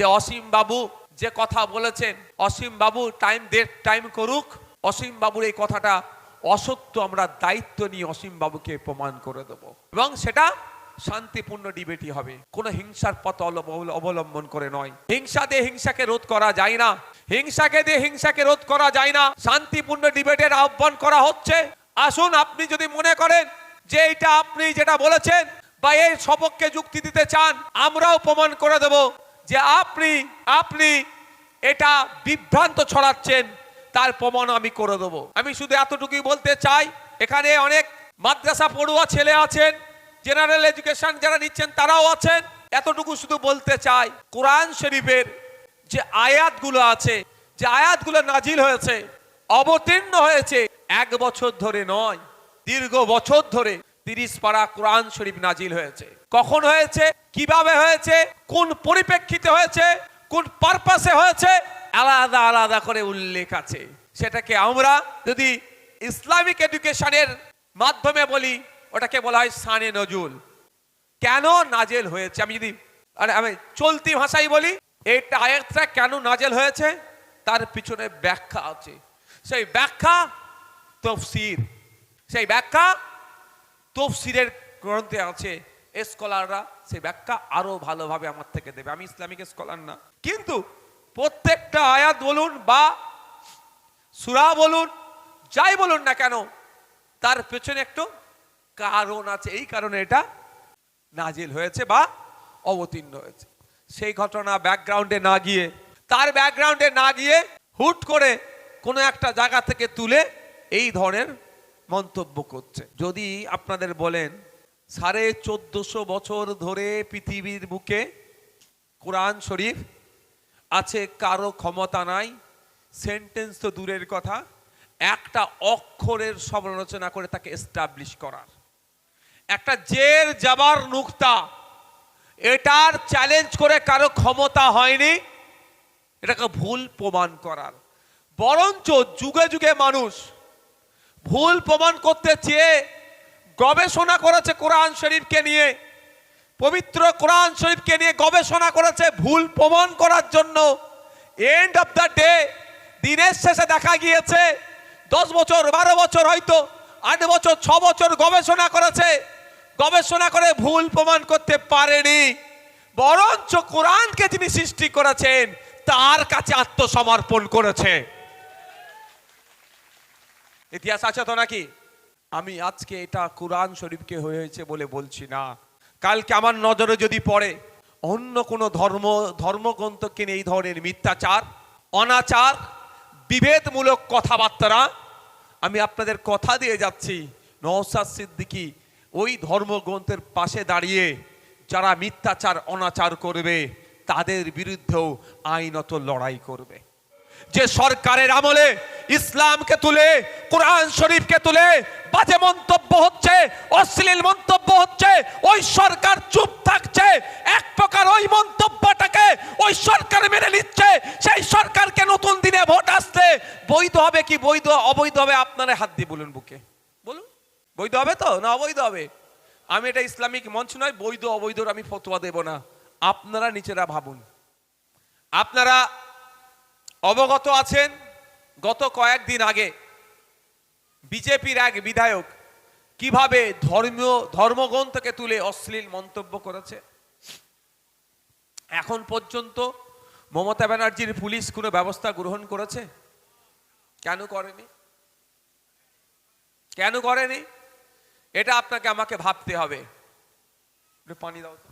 যে অসীম বাবু যে কথা বলেছেন, অসীম বাবু টাইম করুক, অসীম বাবুর এই কথাটা অসত্য, আমরা দায়িত্ব নিয়ে অসীম বাবুকে প্রমাণ করে দেব এবং সেটা শান্তিপূর্ণ ডিবেটই হবে, কোনো হিংসার পথ অবলম্বন করে নয়। হিংসা দিয়ে হিংসাকে রোধ করা যায় না, হিংসাকে দিয়ে হিংসাকে রোধ করা যায় না। শান্তিপূর্ণ ডিবেটের আহ্বান করা হচ্ছে। আসুন, আপনি যদি মনে করেন যে এটা আপনি যেটা বলেছেন বা এর সপক্ষে যুক্তি দিতে চান, আমরাও প্রমাণ করে দেব যে আপনি এটা বিভ্রান্ত ছড়াচ্ছেন, তার প্রমাণ আমি করে দেব। আমি শুধু এতটুকুই বলতে চাই, এখানে অনেক মাদ্রাসা পড়ুয়া ছেলে আছেন, জেনারেল এডুকেশন যারা নিচ্ছেন তারাও আছেন। এতটুকু শুধু বলতে চাই, কোরআন শরীফের যে আয়াতগুলো আছে, যে আয়াতগুলো নাজিল হয়েছে, অবতীর্ণ হয়েছে, 1 বছর ধরে নয়, দীর্ঘ বছর ধরে 30 পারা কোরআন শরীফ নাজিল হয়েছে। কখন হয়েছে, কিভাবে হয়েছে, কোন পরিপ্রেক্ষিতে হয়েছে, কোন পারপাসে হয়েছে, আলাদা আলাদা করে উল্লেখ আছে। সেটাকে আমরা যদি ইসলামিক এডুকেশনের মাধ্যমে বলি, ওটাকে বলা হয় শানে নজুল। কেন নাজেল হয়েছে, আমি চলতি ভাষায় বলি, এইটা আয়াতটা কেন নাজেল হয়েছে তার পিছনে ব্যাখ্যা আছে। সেই ব্যাখ্যা তাফসীর, সেই ব্যাখ্যা তাফসীরের গ্রন্থে আছে। স্কলাররা সেই ব্যাখ্যা আরো ভালোভাবে আমার থেকে দেবে, আমি ইসলামিক স্কলার না। কিন্তু প্রত্যেকটা আয়াত বলুন বা সূরা বলুন, যাই বলুন না কেন, তার পেছনে একটু কারণ আছে। এই কারণে এটা নাজিল হয়েছে বা অবতীর্ণ হয়েছে। সেই ঘটনা ব্যাকগ্রাউন্ডে না গিয়ে হুট করে কোনো একটা জায়গা থেকে তুলে এই ধরনের মন্তব্য করছে। যদি আপনাদের বলেন 1450 বছর ধরে পৃথিবীর বুকে কোরআন শরীফ আছে, কারো ক্ষমতা নাই, সেন্টেন্স তো দূরের কথা, একটা অক্ষরের সমালোচনা করে তাকে এস্টাবলিশ করার, একটা জের জাবার নুক্তা, এটার চ্যালেঞ্জ করে কারো ক্ষমতা হয়নি এটাকে ভুল প্রমাণ করার। বরঞ্চ যুগে যুগে মানুষ ভুল প্রমাণ করতে চেয়ে গবেষণা করেছে কোরআন শরীফকে নিয়ে, পবিত্র কোরআন শরীফকে নিয়ে গবেষণা করেছে ভুল প্রমাণ করার জন্য। এন্ড অফ দ্য ডে, দিনের শেষে দেখা গিয়েছে 10 বছর 12 বছর, হয়তো 8 বছর 6 বছর গবেষণা করেছে, গবেষণা করে ভুল প্রমাণ করতে পারেনি। বরঞ্চ কোরআনকে যিনি সৃষ্টি করেছেন তার কাছে আত্মসমর্পণ করেছে। ইতিহাস আছে তো নাকি? আমি আজকে এটা কোরআন শরীফকে হয়েছে বলে বলছি না, কালকে আমার নজরে যদি পড়ে অন্য কোনো ধর্মগ্রন্থকে নিয়ে এই ধরনের মিথ্যাচার, অনাচার, বিভেদমূলক কথাবার্তা, আমি আপনাদের কথা দিয়ে যাচ্ছি, নওশাদ সিদ্দিকী ওই ধর্মগ্রন্থের পাশে দাঁড়িয়ে যারা মিথ্যাচার অনাচার করবে তাদের বিরুদ্ধেও আইনত লড়াই করবে। যে সরকারের আমলে ইসলামকে তুলে, কোরআন শরীফকে তুলে বাজে মন্তব্য হচ্ছে, অশ্লীল মন্তব্য হচ্ছে, ওই সরকার চুপ থাকছে। এক প্রকার ওই মন্তব্যটাকে ওই সরকার মেনে নিচ্ছে। সেই সরকারকে নতুন দিনে ভোট আসছে, বৈধ হবে কি অবৈধ হবে, আপনারা হাত দিয়ে বলুন, বুকে বলুন, বৈধ হবে তো না অবৈধ হবে? আমি এটা ইসলামিক মঞ্চ নয়, বৈধ অবৈধর আমি ফতোয়া দেব না, আপনারা নিচেরা ভাবুন। আপনারা অবগত আছেন, গত কয়েকদিন আগে বিজেপির এক বিধায়ক কিভাবে ধর্মগ্রন্থকে তুলে অশ্লীল মন্তব্য করেছে। এখন পর্যন্ত মমতা ব্যানার্জির পুলিশ কোনো ব্যবস্থা গ্রহণ করেছে? কেন করেনি? এটা আপনাকে আমাকে ভাবতে হবে। পানি দাও তো।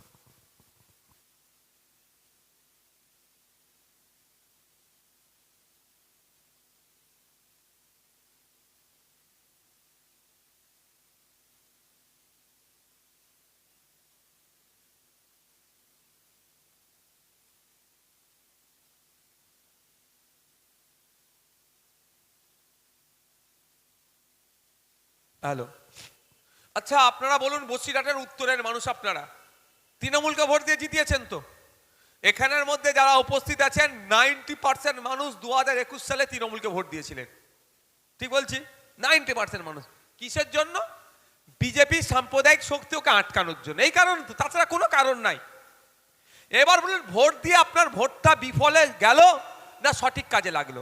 হ্যালো, আচ্ছা আপনারা বলুন, বসিরহাটের উত্তরের মানুষ, আপনারা তৃণমূলকে ভোট দিয়ে জিতিয়েছেন তো? এখানের মধ্যে যারা উপস্থিত আছেন 90% মানুষ 2021 সালে তৃণমূলকে ভোট দিয়েছিলেন। ঠিক বলছি? 90% মানুষ। কিসের জন্য? বিজেপি সাম্প্রদায়িক শক্তি ওকে আটকানোর জন্য। এই কারণ তো, তাছাড়া কোনো কারণ নাই। এবার বলুন, ভোট দিয়ে আপনার ভোটটা বিফলে গেল না সঠিক কাজে লাগলো?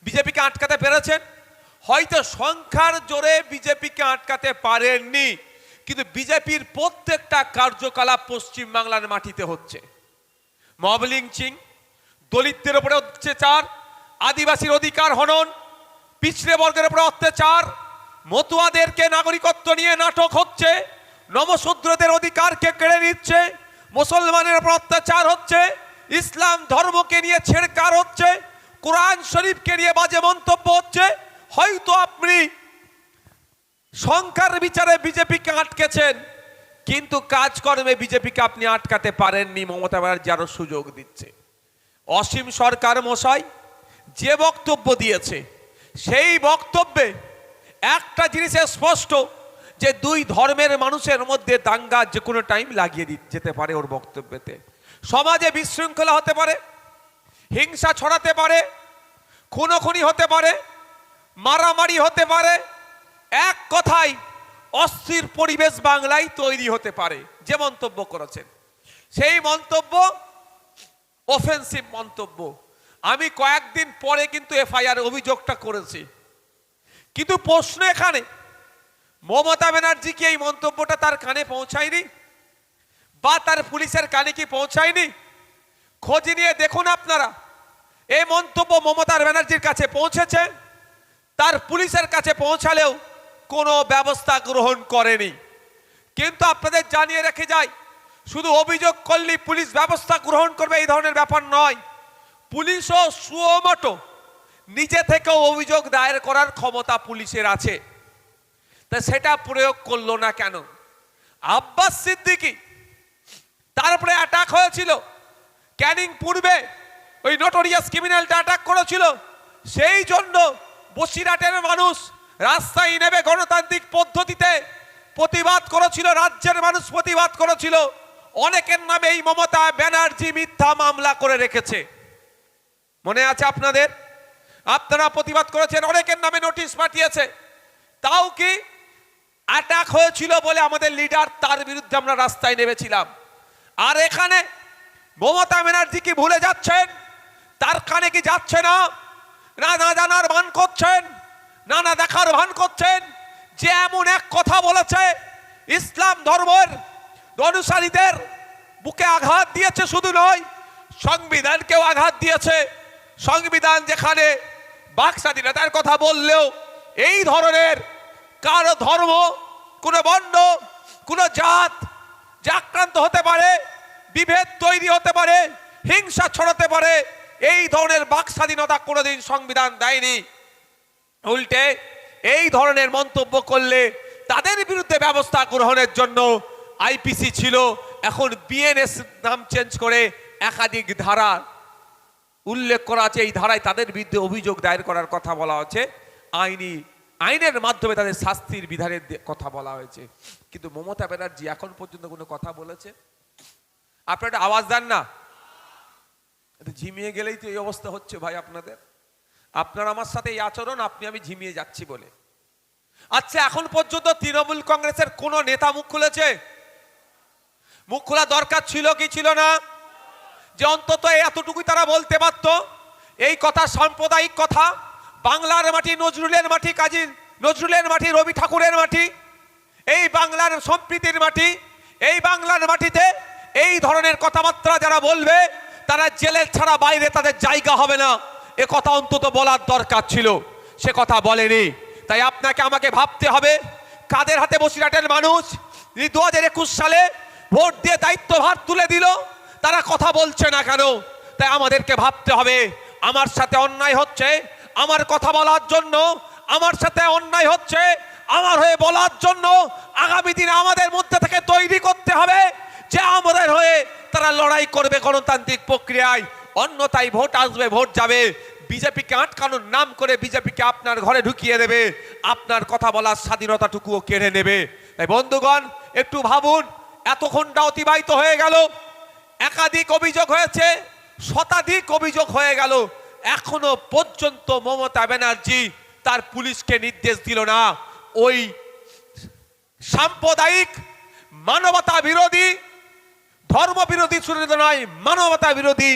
বিজেপিকে আটকাতে পেরেছেন? হয়তো সংখ্যার জোরে বিজেপিকে আটকাতে পারেননি, কিন্তু বিজেপির প্রত্যেকটা কার্যকলাপ পশ্চিমবাংলার মাটিতে হচ্ছে। মব লিঞ্চিং, দলিতদের উপরে অত্যাচার, আদিবাসীর অধিকার হনন, পিছড়ে বর্গের উপরে অত্যাচার, মতুয়াদেরকে নাগরিকত্ব নিয়ে নাটক হচ্ছে, নমশূদ্রদের অধিকারকে কেড়ে নিচ্ছে, মুসলমানের উপর অত্যাচার হচ্ছে, ইসলাম ধর্মকে নিয়ে ছেড়কার হচ্ছে, কোরআন শরীফকে নিয়ে বাজে মন্তব্য হচ্ছে। হয়তো আপনি সংখ্যার বিচারে বিজেপিকে আটকেছেন, কিন্তু কাজকর্মে বিজেপিকে আপনি আটকাতে পারেননি। মমতা ব্যানার্জি আরো সুযোগ দিচ্ছে। অসীম সরকার মশাই যে বক্তব্য দিয়েছে, সেই বক্তব্যে একটা জিনিস স্পষ্ট, যে দুই ধর্মের মানুষের মধ্যে দাঙ্গা যে কোনো টাইম লাগিয়ে যেতে পারে। ওর বক্তব্যতে সমাজে বিশৃঙ্খলা হতে পারে, হিংসা ছড়াতে পারে, খুনোখুনি হতে পারে, মারামারি হতে পারে, এক কথায় অস্থির পরিবেশ বাংলায় তৈরি হতে পারে। যে মন্তব্য করেছেন সেই মন্তব্য অফেন্সিভ মন্তব্য। আমি কয়েকদিন পরে কিন্তু এফআইআর অভিযোগটা করেছি, কিন্তু প্রশ্ন এখানে, মমতা ব্যানার্জি কি এই মন্তব্যটা তার কানে পৌঁছায়নি, বা তার পুলিশের কানে কি পৌঁছায়নি? খোঁজ নিয়ে দেখুন আপনারা। এই মন্তব্য মমতা ব্যানার্জির কাছে পৌঁছেছে, তার পুলিশের কাছে পৌঁছালেও কোনো ব্যবস্থা গ্রহণ করেনি। কিন্তু আপনাদের জানিয়ে রেখে যাই, শুধু অভিযোগ করলেই পুলিশ ব্যবস্থা গ্রহণ করবে এই ধরনের ব্যাপার নয়। পুলিশও সুমোটো নিজে থেকেও অভিযোগ দায়ের করার ক্ষমতা পুলিশের আছে। তা সেটা প্রয়োগ করলো না কেন? আব্বাস সিদ্দিকী, তারপরে অ্যাটাক হয়েছিল ক্যানিং পূর্বে, ওই নোটোরিয়াস ক্রিমিনালটা অ্যাটাক করেছিল। সেই জন্য বসিরহাটের মানুষ রাস্তায় নেমে গণতান্ত্রিক পদ্ধতিতে প্রতিবাদ করেছিল, রাজ্যের মানুষ প্রতিবাদ করেছিল। অনেকের নামে এই মমতা ব্যানার্জি মিথ্যা মামলা করে রেখেছে, মনে আছে আপনাদের? আপনারা প্রতিবাদ করেছেন, অনেকের নামে নোটিশ পাঠিয়েছে। তাও কি অ্যাটাক হয়েছিল বলে আমাদের লিডার, তার বিরুদ্ধে আমরা রাস্তায় নেমেছিলাম। আর এখানে মমতা ব্যানার্জি কি ভুলে যাচ্ছেন? তার কানে কি যাচ্ছে না? না না জানার ভান করছেন, না না দেখার ভান করছেন, যে এমন এক কথা বলেছে ইসলাম ধর্মের অনুসারীদের বুকে আঘাত দিয়েছে, শুধু নয় সংবিধানকেও আঘাত দিয়েছে। সংবিধান যেখানে বাক স্বাধীনতার কথা বললেও এই ধরনের কারো ধর্ম, কোনো বর্ণ, কোনো জাত যে আক্রান্ত হতে পারে, বিভেদ তৈরি হতে পারে, হিংসা ছড়াতে পারে, এই ধরনের বাক স্বাধীনতা কোনোদিন সংবিধান দেয়নি। উল্টে এই ধরনের মন্তব্য করলে তাদের বিরুদ্ধে ব্যবস্থা গ্রহণের জন্য আইপিসি ছিল, এখন বিএনএস নাম চেঞ্জ করে একাধিক ধারা উল্লেখ করা আছে। এই ধারায় তাদের বিরুদ্ধে অভিযোগ দায়ের করার কথা বলা হচ্ছে, আইনের মাধ্যমে তাদের শাস্তির বিধানের কথা বলা হয়েছে। কিন্তু মমতা ব্যানার্জি এখন পর্যন্ত কোনো কথা বলেছে? আপনারা একটা আওয়াজ দেন না। ঝিমিয়ে গেলেই তো এই অবস্থা হচ্ছে ভাই আপনাদের। আপনার আমার সাথে এই আচরণ, আমি ঝিমিয়ে যাচ্ছি বলে। আচ্ছা, এখন পর্যন্ত তৃণমূল কংগ্রেসের কোন নেতা মুখ খুলেছে? মুখ খোলা দরকার ছিল কি ছিল না? যে অন্তত এতটুকুই তারা বলতে পারত, এই কথা সাম্প্রদায়িক কথা, বাংলার মাটি নজরুলের মাটি, কাজী নজরুলের মাটি, রবি ঠাকুরের মাটি, এই বাংলার সম্প্রীতির মাটি, এই বাংলার মাটিতে এই ধরনের কথাবার্তা যারা বলবে তারা জেলের ছাড়া বাইরে তাদের জায়গা হবে না, এ কথা অন্তত বলার দরকার ছিল। সে কথা বলেনি। তাই আপনাকে আমাকে ভাবতে হবে, কাদের হাতে বসিরহাটের মানুষ 2021 সালে ভোট দিয়ে দায়িত্বভার তুলে দিল, তারা কথা বলছে না কেন? তাই আমাদেরকে ভাবতে হবে, আমার সাথে অন্যায় হচ্ছে, আমার কথা বলার জন্য, আমার সাথে অন্যায় হচ্ছে, আমার হয়ে বলার জন্য আগামী দিনে আমাদের মধ্যে থেকে তৈরি করতে হবে যে আমাদের হয়ে তারা লড়াই করবে গণতান্ত্রিক প্রক্রিয়ায়। অন্যথায় ভোট আসবে, ভোট যাবে, বিজেপিকে আটকানোর নাম করে বিজেপিকে আপনার ঘরে ঢুকিয়ে দেবে, আপনার কথা বলার স্বাধীনতাটুকুও কেড়ে নেবে। তাই বন্ধুগণ, একটু ভাবুন, এতক্ষণটা অতিবাহিত হয়ে গেল, একাধিক অভিযোগ হয়েছে, শতাধিক অভিযোগ হয়ে গেল, এখনো পর্যন্ত মমতা ব্যানার্জি তার পুলিশকে নির্দেশ দিল না ওই সাম্প্রদায়িক, মানবতা বিরোধী, ধর্ম বিরোধী শুধু নয়, মানবতা বিরোধী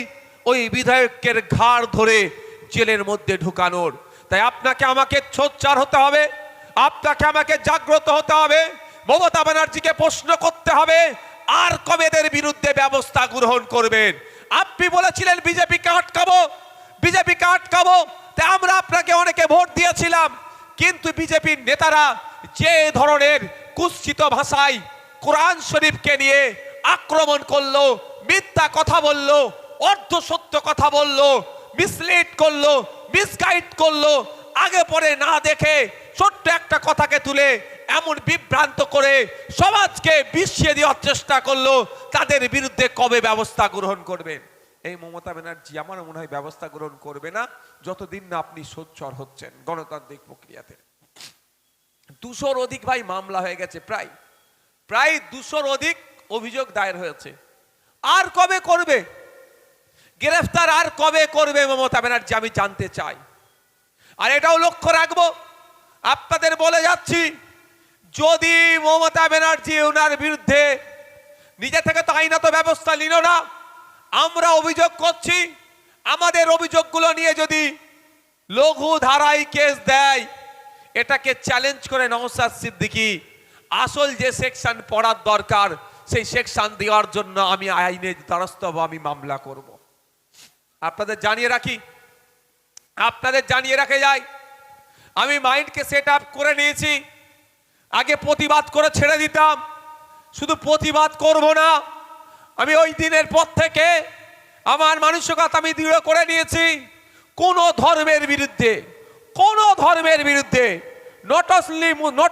ওই বিধায়কের ঘাড় ধরে জেলের মধ্যে ঢুকানোর। তাই আপনাকে আমাকে সোচ্চার হতে হবে, আপনাকে আমাকে জাগ্রত হতে হবে, মমতা ব্যানার্জিকে প্রশ্ন করতে হবে আর কবে এদের বিরুদ্ধে ব্যবস্থা গ্রহণ করবেন। আপনি বলেছিলেন বিজেপিকে আটকাবো, বিজেপিকে আটকাবো, তাই আমরা আপনাকে অনেকে ভোট দিয়েছিলাম। কিন্তু বিজেপির নেতারা যে ধরনের কুৎসিত ভাষায় কোরআন শরীফকে নিয়ে আক্রমণ করলো, মিথ্যা কথা বললো, অর্ধ সত্য কথা বললো, মিসলিড করলো, মিসগাইড করলো, আগে পরে না দেখে ছোট্ট একটা কথাকে তুলে এমন বিভ্রান্ত করে সমাজকে বিছিয়ে দেওয়ার চেষ্টা করলো, তাদের বিরুদ্ধে কবে ব্যবস্থা গ্রহণ করবেন? এই মমতা ব্যানার্জি আমার মনে হয় ব্যবস্থা গ্রহণ করবে না যতদিন না আপনি সোচ্চার হচ্ছেন গণতান্ত্রিক প্রক্রিয়াতে। 200-র অধিক ভাই মামলা হয়ে গেছে, প্রায় 200-র অধিক অভিযোগ দায়ের হয়েছে। আর কবে করবে গ্রেফতার, আর কবে করবে মমতা ব্যানার্জি, আমি জানতে চাই। আর এটাও লক্ষ্য রাখবো, আপনাদের বলে যাচ্ছি, যদি মমতা ব্যানার্জি ওনার বিরুদ্ধে নিজে থেকে তো আইনত ব্যবস্থা নিল না, আমরা অভিযোগ করছি, আমাদের অভিযোগগুলো নিয়ে যদি লঘু ধারায় কেস দেয়, এটাকে চ্যালেঞ্জ করে নওশাদ সিদ্দিকী আসল যে সেকশন পড়ার দরকার সেই সেকশন দেওয়ার জন্য আমি আইনের দ্বারস্থ হব, আমি মামলা করব। আপনাদের জানিয়ে রাখে যাই, আমি মাইন্ডকে সেট আপ করে নিয়েছি। আগে প্রতিবাদ করে ছেড়ে দিতাম, শুধু প্রতিবাদ করব না, আমি ওই দিনের পর থেকে আমার মানসিকতা আমি দৃঢ় করে নিয়েছি। কোন ধর্মের বিরুদ্ধে নট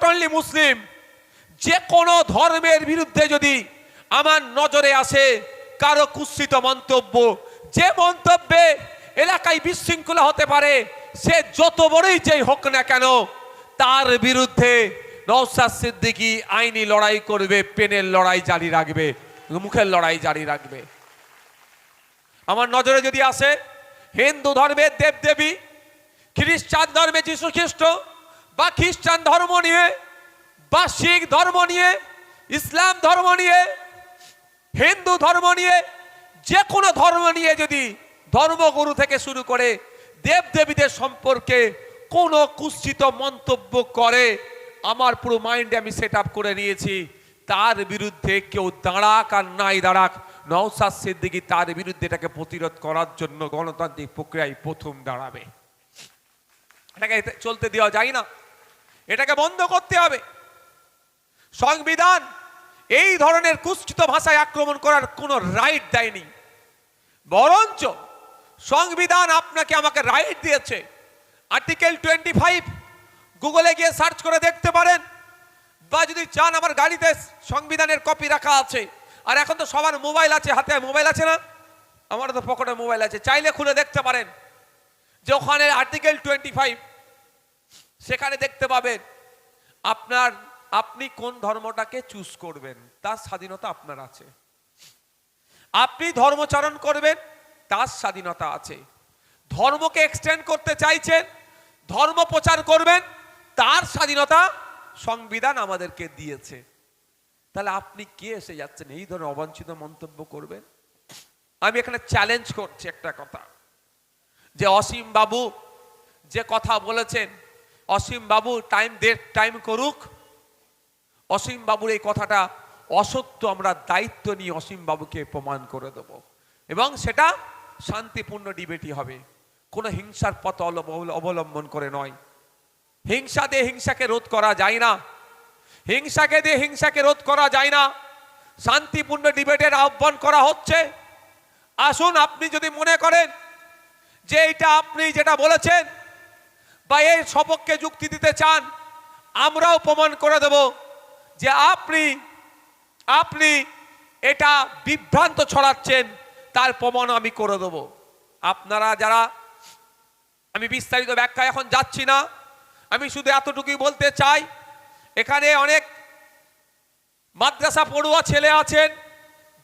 অনলি মুসলিম, যে কোনো ধর্মের বিরুদ্ধে যদি আমার নজরে আসে কারো কুৎসিত মন্তব্য, যে মন্তব্যে এলাকায় বিশৃঙ্খলা হতে পারে, সে যত বড়ই যেই হোক না কেন, তার বিরুদ্ধে নওশাদ সিদ্দিকী আইনি লড়াই করবে, পেনের লড়াই জারি রাখবে, মুখের লড়াই জারি রাখবে। আমার নজরে যদি আসে হিন্দু ধর্মের দেবদেবী, খ্রিস্টান ধর্মে যীশু খ্রিস্ট, বা খ্রিস্টান ধর্ম নিয়ে, বা শিখ ধর্ম নিয়ে, ইসলাম ধর্ম নিয়ে, হিন্দু ধর্ম নিয়ে, যে কোনো ধর্ম নিয়ে যদি ধর্মগুরু থেকে শুরু করে দেবদেবীদের সম্পর্কে কোনো কুৎসিত মন্তব্য করে, আমার পুরো মাইন্ডে আমি সেট আপ করে নিয়েছি, তার বিরুদ্ধে কেউ দাঁড়াক আর নাই দাঁড়াক, নওশাদ সিদ্দিকী তার বিরুদ্ধে এটাকে প্রতিরোধ করার জন্য গণতান্ত্রিক প্রক্রিয়ায় প্রথম দাঁড়াবে। এটাকে চলতে দেওয়া যায় না, এটাকে বন্ধ করতে হবে। সংবিধান এই ধরনের কুৎসিত ভাষায় আক্রমণ করার কোনো রাইট দেয়নি, বরঞ্চ সংবিধান আপনাকে আমাকে রাইট দিয়েছে। আর্টিকেল 25 গুগলে গিয়ে সার্চ করে দেখতে পারেন, বা যদি চান আমার গাড়িতে সংবিধানের কপি রাখা আছে। আর এখন তো সবার মোবাইল আছে, হাতে মোবাইল আছে না? আমারও তো পকেটে মোবাইল আছে, চাইলে খুলে দেখতে পারেন যে ওখানে আর্টিকেল 25, সেখানে দেখতে পাবেন আপনি কোন ধর্মটাকে চুজ করবেন তার স্বাধীনতা আপনার আছে। আপনি ধর্মচারণ করবেন তার স্বাধীনতা আছে। ধর্মকে এক্সটেন্ড করতে চাইছেন, ধর্ম প্রচার করবেন, তার স্বাধীনতা সংবিধান আমাদেরকে দিয়েছে। তাহলে আপনি কে এসে যাচ্ছেন এই ধরনের অবাঞ্ছিত মন্তব্য করবেন? আমি এখানে চ্যালেঞ্জ করছি একটা কথা, যে অসীম বাবু যে কথা বলেছেন, অসীম বাবু টাইম করুক। অসীম বাবুর এই কথাটা অসত্য, আমরা দায়িত্ব নিয়ে অসীম বাবুকে প্রমাণ করে দেব, এবং সেটা শান্তিপূর্ণ ডিবেটই হবে, কোনো হিংসার পথ অবলম্বন করে নয়। হিংসা দিয়ে হিংসাকে রোধ করা যায় না, হিংসাকে দিয়ে হিংসাকে রোধ করা যায় না। শান্তিপূর্ণ ডিবেটের আহ্বান করা হচ্ছে। আসুন, আপনি যদি মনে করেন যে এটা আপনি যেটা বলেছেন বা এর সপক্ষে যুক্তি দিতে চান, আমরাও প্রমাণ করে দেব যে আপনি এটা বিভ্রান্ত ছড়াচ্ছেন, তার প্রমাণ আমি করে দেব। আপনারা যারা, আমি বিস্তারিত ব্যাখ্যা এখন যাচ্ছি না, আমি শুধু এতটুকুই বলতে চাই, এখানে অনেক মাদ্রাসা পড়ুয়া ছেলে আছেন,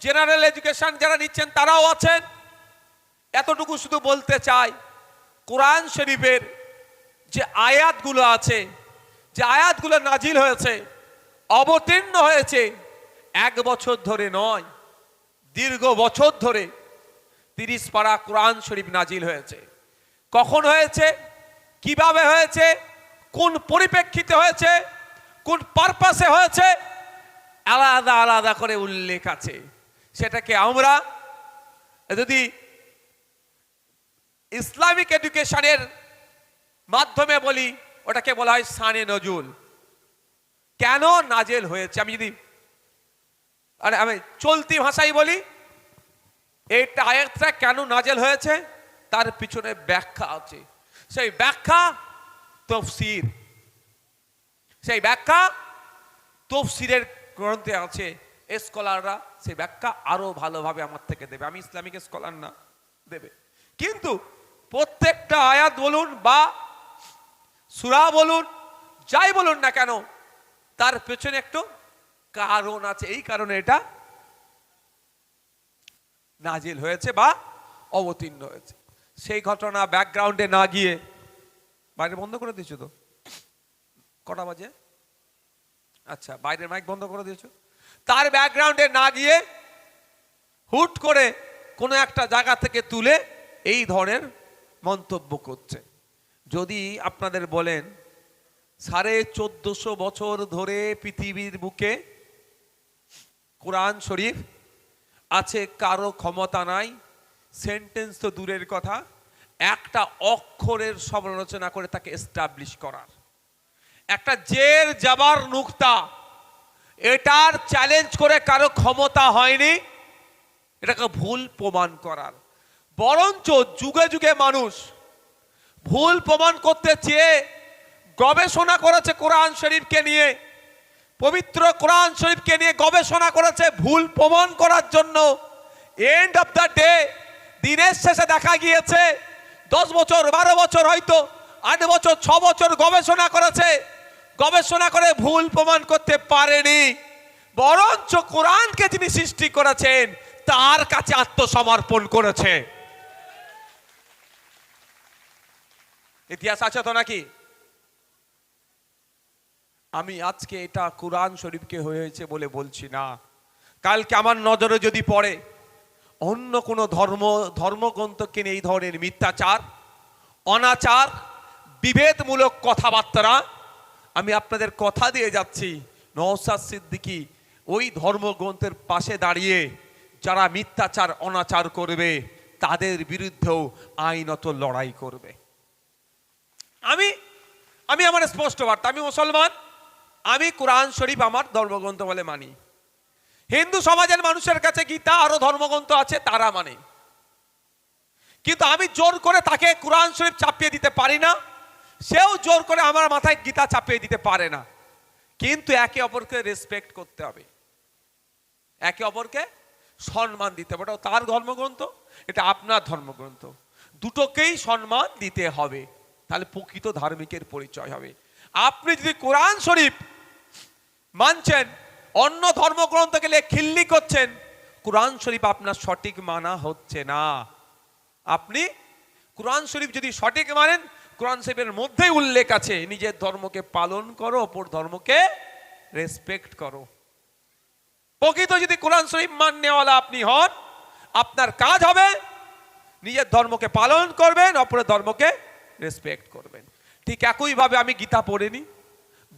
জেনারেল এডুকেশন যারা নিচ্ছেন তারাও আছেন। এতটুকু শুধু বলতে চাই, কোরআন শরীফের যে আয়াতগুলো আছে, যে আয়াতগুলো নাজিল হয়েছে, অবতীর্ণ হয়েছে 1 বছর ধরে নয়, দীর্ঘ বছর ধরে 30 পারা কোরআন শরীফ নাজিল হয়েছে। কখন হয়েছে, কিভাবে হয়েছে, কোন পরিপ্রেক্ষিতে হয়েছে, কোন পারপাসে হয়েছে, আলাদা আলাদা করে উল্লেখ আছে। সেটাকে আমরা যদি ইসলামিক এডুকেশনের মাধ্যমে বলি, ওটাকে বলা হয় শানে নজুল। কেন নাজেল হয়েছে, আমি যদি আমি চলতি ভাষায় বলি, এইটা আয়াতটা কেন নাজেল হয়েছে তার পিছনে ব্যাখ্যা আছে। সেই ব্যাখ্যা তাফসীর, সেই ব্যাখ্যা তাফসীরের গ্রন্থে আছে। স্কলাররা সেই ব্যাখ্যা আরো ভালোভাবে আমার থেকে দেবে, আমি ইসলামিক স্কলার না, দেবে। কিন্তু প্রত্যেকটা আয়াত বলুন বা সূরা বলুন, যাই বলুন না কেন, তার পেছনে একটু কারণ আছে। এই কারণে এটা নাজিল হয়েছে বা অবতীর্ণ হয়েছে। সেই ঘটনা ব্যাকগ্রাউন্ডে না গিয়ে, বাইরে বন্ধ করে দিয়েছো তো, কটা বাজে? আচ্ছা, বাইরের মাইক বন্ধ করে দিয়েছো। তার ব্যাকগ্রাউন্ডে না গিয়ে হুট করে কোনো একটা জায়গা থেকে তুলে এই ধরনের মন্তব্য করছে। যদি আপনাদের বলেন 1450 বছর ধরে পৃথিবীর বুকে কোরআন শরীফ আছে, কারো ক্ষমতা নাই, সেন্টেন্স তো দূরের কথা, একটা অক্ষরের সমালোচনা করে তাকে এস্টাবলিশ করার, একটা জের জাবার নুক্তা, এটার চ্যালেঞ্জ করে কারো ক্ষমতা হয়নি এটাকে ভুল প্রমাণ করার। বরঞ্চ যুগে যুগে মানুষ ভুল প্রমাণ করতে চেয়ে গবেষণা করেছে কোরআন শরীফকে নিয়ে, পবিত্র কোরআন শরীফকে নিয়ে গবেষণা করেছে ভুল প্রমাণ করার জন্য। এন্ড অফ দ্য ডে, দিনের শেষে দেখা গিয়েছে 10 বছর 12 বছর, হয়তো 8 বছর 6 বছর গবেষণা করেছে, গবেষণা করে ভুল প্রমাণ করতে পারেনি। বরঞ্চ কোরআনকে যিনি সৃষ্টি করেছেন তার কাছে আত্মসমর্পণ করেছে। ইতিহাস আছে তো নাকি? আমি আজকে এটা কোরআন শরীফকে হয়েছে বলে বলছি না, কালকে আমার নজরে যদি পড়ে অন্য কোনো ধর্মগ্রন্থকে নিয়ে এই ধরনের মিথ্যাচার, অনাচার, বিভেদমূলক কথাবার্তা, আমি আপনাদের কথা দিয়ে যাচ্ছি, নওশাদ সিদ্দিকী ওই ধর্মগ্রন্থের পাশে দাঁড়িয়ে যারা মিথ্যাচার অনাচার করবে তাদের বিরুদ্ধেও আইনত লড়াই করবে। আমি আমার স্পষ্ট বার্তা, আমি মুসলমান, আমি কোরআন শরীফ আমার ধর্মগ্রন্থ বলে মানি। হিন্দু সমাজের মানুষের কাছে গীতা আরো ধর্মগ্রন্থ আছে, তারা মানে। কিন্তু আমি জোর করে তাকে কোরআন শরীফ চাপিয়ে দিতে পারি না, সেও জোর করে আমার মাথায় গীতা চাপিয়ে দিতে পারে না। কিন্তু একে অপরকে রেসপেক্ট করতে হবে, একে অপরকে সম্মান দিতে হবে। ওটা তার ধর্মগ্রন্থ, এটা আপনার ধর্মগ্রন্থ, দুটোকেই সম্মান দিতে হবে, তাহলে প্রকৃত ধার্মিকের পরিচয় হবে। আপনি যদি কোরআন শরীফ মানছেন, অন্য ধর্মগ্রন্থকে নিয়ে খিল্লি করছেন, কোরআন শরীফ আপনার সঠিক মানা হচ্ছে না। আপনি কোরআন শরীফ যদি সঠিক মানেন, কোরআন শরীফের মধ্যেই উল্লেখ আছে নিজের ধর্মকে পালন করো, অপর ধর্মকে রেসপেক্ট করো। প্রকৃত যদি কোরআন শরীফ মাননেওয়ালা আপনি হন, আপনার কাজ হবে নিজের ধর্মকে পালন করবেন, অপরের ধর্মকে রেসপেক্ট করবেন। ঠিক একইভাবে আমি গীতা পড়িনি,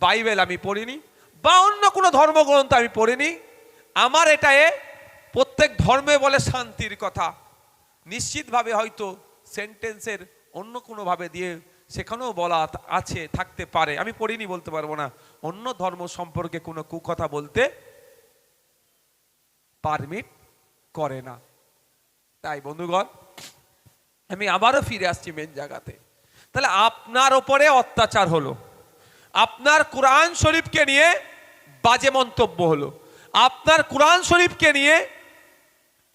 বাইবেল আমি পড়িনি, বা অন্য কোনো ধর্মগ্রন্থ আমি পড়িনি, আমার এটা প্রত্যেক ধর্মে বলে শান্তির কথা, নিশ্চিতভাবে হয়তো সেন্টেন্সের অন্য কোনো ভাবে দিয়ে সেখানেও বলা আছে, থাকতে পারে, আমি পড়িনি বলতে পারবো না। অন্য ধর্ম সম্পর্কে কোনো কুকথা বলতে পারমিট করে না। তাই বন্ধুগণ, আমি আবারও ফিরে আসছি মেন জায়গাতে। তাহলে আপনার ওপরে অত্যাচার হলো, আপনার কোরআন শরীফকে নিয়ে বাজে মন্তব্য হলো, আপনার কোরআন শরীফকে নিয়ে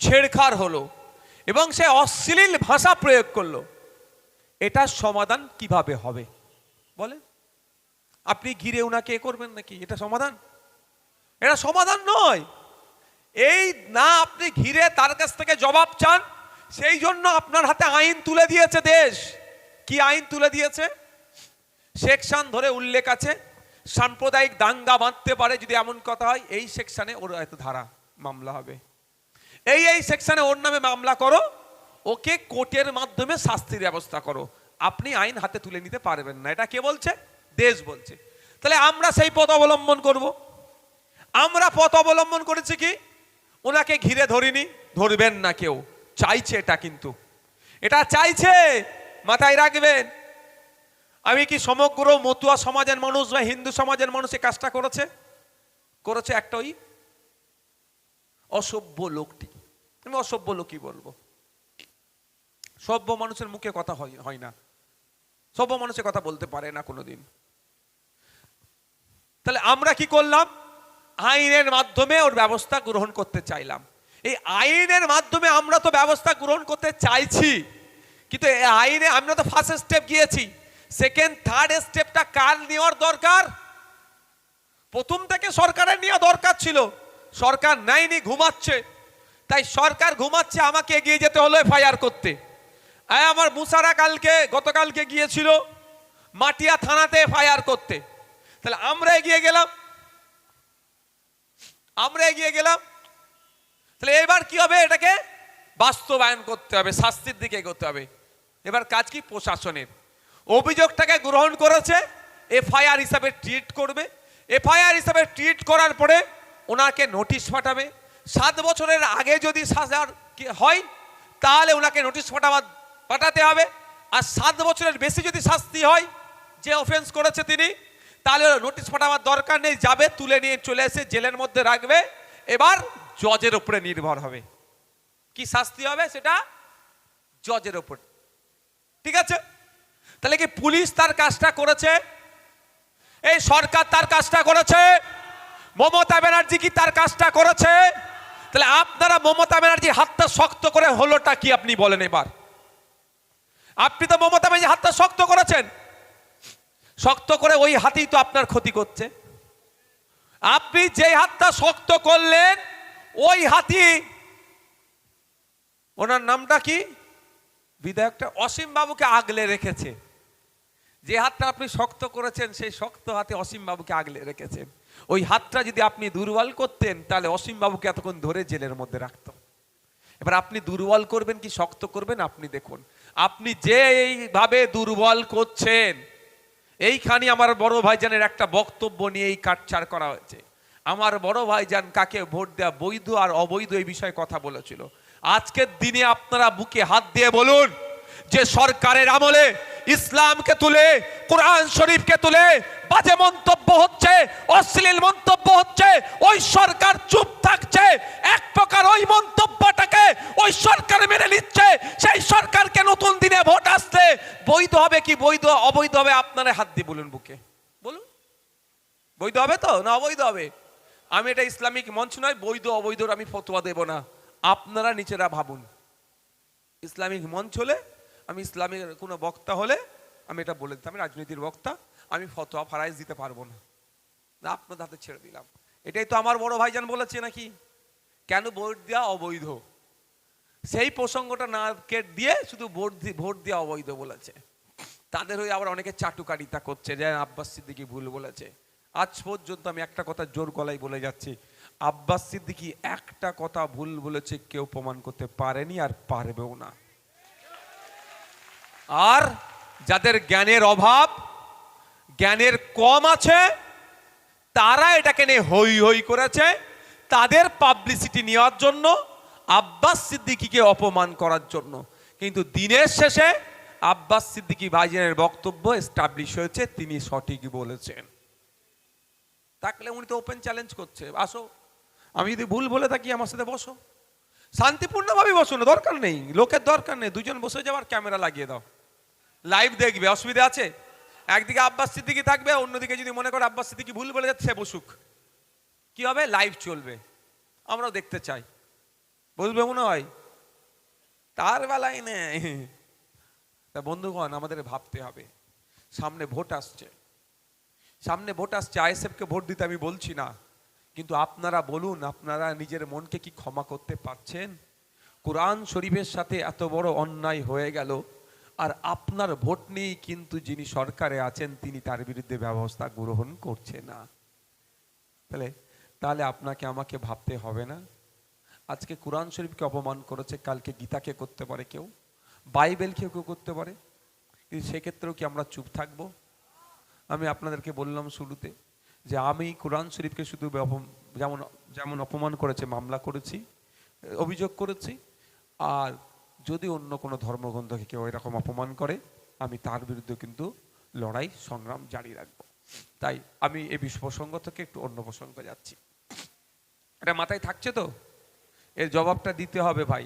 ছেড়খাড় হলো এবং সে অশ্লীল ভাষা প্রয়োগ করলো, এটার সমাধান কিভাবে হবে বলে? আপনি ঘিরে উনাকে করবেন নাকি? এটা সমাধান? এটা সমাধান নয়। এই না, আপনি ঘিরে তার কাছ থেকে জবাব চান, সেই জন্য আপনার হাতে আইন তুলে দিয়েছে দেশ। কি আইন তুলে দিয়েছে? সেকশন ধরে উল্লেখ আছে, সাম্প্রদায়িক দাঙ্গা বাঁধতে পারে যদি এমন কথা হয়, এই সেকশনে ওর এত ধারা মামলা হবে। এই সেকশনে ওর নামে মামলা করো, ওকে কোর্টের মাধ্যমে শাস্তির ব্যবস্থা করো। আপনি আইন হাতে তুলে নিতে পারবেন না। এটা কে বলছে? দেশ বলছে। তাহলে আমরা সেই পথ অবলম্বন করব। আমরা পথ অবলম্বন করেছি কি, ওনাকে ঘিরে ধরিনি, ধরবেন না কেউ। চাইছে এটা, কিন্তু এটা চাইছে, মাথায় রাখবেন। আমি কি সমগ্র মতুয়া সমাজের মানুষ বা হিন্দু সমাজের মানুষ এই কাজটা করেছে? করেছে একটা ওই অসভ্য লোকটি। আমি অসভ্য লোকই বলবো, সভ্য মানুষের মুখে কথা হয় না, সভ্য মানুষের কথা বলতে পারে না কোনোদিন। তাহলে আমরা কি করলাম? আইনের মাধ্যমে ওর ব্যবস্থা গ্রহণ করতে চাইলাম। এই আইনের মাধ্যমে আমরা তো ব্যবস্থা গ্রহণ করতে চাইছি, কিন্তু এই আইনে আমরা তো ফার্স্ট স্টেপ গিয়েছি, সেকেন্ড থার্ড স্টেপটা কার নেওয়ার দরকার? প্রথম থেকে সরকারের নেওয়া দরকার ছিল, সরকার নেয়নি, ঘুমাচ্ছে। তাই সরকার ঘুমাচ্ছে, আমাকে এগিয়ে যেতে হলো এফআইআর করতে। আমার মুসারা গতকালকে গিয়েছিল মাটিয়া থানাতে এফআইআর করতে। তাহলে আমরা এগিয়ে গেলাম। তাহলে এবার কি হবে? এটাকে বাস্তবায়ন করতে হবে, শাস্তির দিকে এগোতে হবে। এবার কাজ কি? প্রশাসনের। অভিযোগটাকে গ্রহণ করেছে, এফআইআর হিসাবে ট্রিট করবে। এফআইআর হিসাবে ট্রিট করার পরে ওনাকে নোটিশ পাঠাবে। 7 বছরের আগে যদি সাজা হয় তাহলে ওনাকে নোটিশ পাঠাতে হবে। আর 7 বছরের বেশি যদি শাস্তি হয়, যে অফেন্স করেছে তিনি, তাহলে নোটিশ পাঠাবার দরকার নেই, যাবে, তুলে নিয়ে চলে এসে জেলের মধ্যে রাখবে। এবার জজের উপরে নির্ভর হবে কি শাস্তি হবে, সেটা জজের উপর। ঠিক আছে? তাহলে কি পুলিশ তার কাজটা করেছে? এই সরকার তার কাজটা করেছে? মমতা ব্যানার্জি কি তার কাজটা করেছে? তাহলে আপনারা মমতা ব্যানার্জি হাতটা শক্ত করে হলোটা কি আপনি বলেন এবার? আপনি তো মমতা ব্যানার্জি হাতটা শক্ত করেছেন, শক্ত করে ওই হাতেই তো আপনার ক্ষতি করছে। আপনি যে হাতটা শক্ত করলেন, ওই হাতি, ওনার নামটা কি, বিধায়কটা অসীম বাবুকে আগলে রেখেছে। যে হাতটা আপনি শক্ত করেছেন, সেই শক্ত হাতে অসীম বাবুকে আগলে রেখেছেন। ওই হাতটা যদি আপনি দুর্বল করতেন, তাহলে অসীম বাবুকে এতক্ষণ ধরে জেলের মধ্যে রাখত। এবার আপনি দুর্বল করবেন কি শক্ত করবেন, আপনি দেখুন। আপনি যে এইভাবে দুর্বল করছেন, এইখানে আমার বড় ভাইজানের একটা বক্তব্য নিয়ে এই কাটছাড় করা হয়েছে। আমার বড় ভাইজান কাকে ভোট দেওয়া বৈধ আর অবৈধ এই বিষয়ে কথা বলেছিল। আজকের দিনে আপনারা বুকে হাত দিয়ে বলুন যে সরকারের আমলে ইসলামকে তুলে, কোরআন শরীফকে তুলে বাজে মন্তব্য হচ্ছে, অশ্লীল মন্তব্য হচ্ছে, ওই সরকার চুপ থাকছে। এক প্রকার ওই মন্তব্যটাকে ওই সরকার মেনে নিচ্ছে। সেই সরকারকে নতুন দিনে ভোট আসলে বৈধ হবে কি বৈধ অবৈধ হবে? আপনারা হাত দিয়ে বলুন, বুকে বলুন, বৈধ হবে তো না অবৈধ হবে? আমি এটা ইসলামিক মঞ্চ নয়, বৈধ অবৈধর আমি ফতোয়া দেব না। আপনারা নিচেরা ভাবুন। ইসলামিক মঞ্চ হলে, আমি ইসলামিক কোনো বক্তা হলে আমি এটা বলে দিতাম, আমি রাজনীতির বক্তা, আমি ফতোয়া ফারাইজ দিতে পারবো না, আপনার হাতে ছেড়ে দিলাম। এটাই তো আমার বড় ভাইজান বলেছে নাকি, কেন ভোট দেওয়া অবৈধ, সেই প্রসঙ্গটা না দিয়ে শুধু ভোট দেওয়া অবৈধ বলেছে। তাদের হয়ে আবার অনেকে চাটুকারিতা করছে যে আব্বাস সিদ্দিকী ভুল বলেছে। আজ পর্যন্ত আমি একটা কথা জোর গলায় বলে যাচ্ছি, আব্বাস সিদ্দিকী একটা কথা ভুল বলেছে কেউ প্রমাণ করতে পারেনি আর পারবেও না। আর যাদের জ্ঞানের অভাব, জ্ঞানের কম আছে, তারা এটাকে নিয়ে হই হই করেছে, তাদের পাবলিসিটি নেওয়ার জন্য, আব্বাস সিদ্দিকীকে অপমান করার জন্য। কিন্তু দিনের শেষে আব্বাস সিদ্দিকী ভাইজানের বক্তব্য এস্টাবলিশ হয়েছে, তিনি সঠিক বলেছেন। থাকলে উনি তো ওপেন চ্যালেঞ্জ করছে, আসো, আমি যদি ভুল বলে থাকি আমার সাথে বসো, শান্তিপূর্ণভাবে বসো, না দরকার নেই, লোকের দরকার নেই, দুজন বসে যাওয়ার, ক্যামেরা লাগিয়ে দাও, লাইভ দেখবে, অসুবিধা আছে? একদিকে আব্বাস সিদ্দিকী থাকবে, অন্যদিকে যদি মনে করে আব্বাস সিদ্দিকী ভুল বলে যাচ্ছে, সে বসুক, কি হবে? লাইভ চলবে, আমরাও দেখতে চাই, বলবে মনে হয় তার বেলায় নেই। তা বন্ধুগণ, আমাদের ভাবতে হবে, সামনে ভোট আসছে, সামনে ভোট আসছে, আইএসএফকে ভোট দিতে আমি বলছি না, কিন্তু আপনারা বলুন, আপনারা নিজের মনকে কি ক্ষমা করতে পারছেন? কোরআন শরীফের সাথে এত বড় অন্যায় হয়ে গেল, আর আপনার ভোট নিয়েই কিন্তু যিনি সরকারে আছেন তিনি তার বিরুদ্ধে ব্যবস্থা গ্রহণ করছে না। তাহলে আপনাকে আমাকে ভাবতে হবে না? আজকে কোরআন শরীফকে অপমান করেছে, কালকে গীতাকে করতে পারে কেউ, বাইবেলকে কেউ করতে পারে, কিন্তু সেক্ষেত্রেও কি আমরা চুপ থাকব? আমি আপনাদেরকে বললাম শুরুতে যে আমি কোরআন শরীফকে শুধু যেমন যেমন অপমান করেছে মামলা করেছি, অভিযোগ করেছি, আর যদি অন্য কোনো ধর্মগ্রন্থকে কেউ এরকম অপমান করে আমি তার বিরুদ্ধে কিন্তু লড়াই সংগ্রাম জারি রাখব। তাই আমি এই প্রসঙ্গ থেকে একটু অন্য প্রসঙ্গে যাচ্ছি। এটা মাথায় থাকছে তো? এর জবাবটা দিতে হবে ভাই।